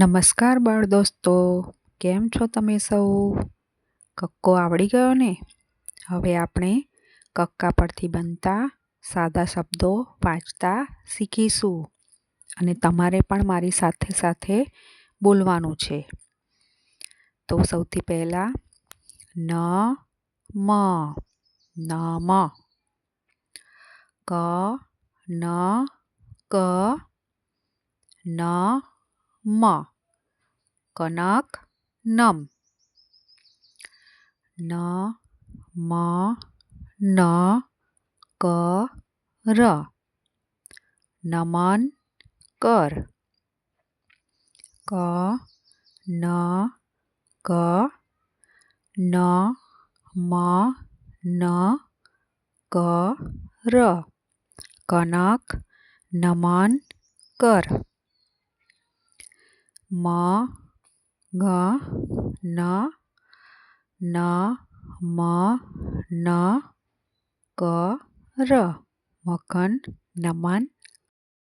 નમસ્કાર બાળ દોસ્તો, કેમ છો તમે સૌ? કક્કો આવડી ગયો ને? હવે આપણે કક્કા પરથી બનતા સાદા શબ્દો વાંચતા શીખીશું અને તમારે પણ મારી સાથે સાથે બોલવાનું છે. તો સૌથી પહેલાં ન મ નમ, ક ન ક ન મ કનક નમ, ન મ ન ક ર નમન કર, ક ન ક ન મ ન ક ર કનક નમન કર, મ ગ ન ન મ ન ક ર મગન નમન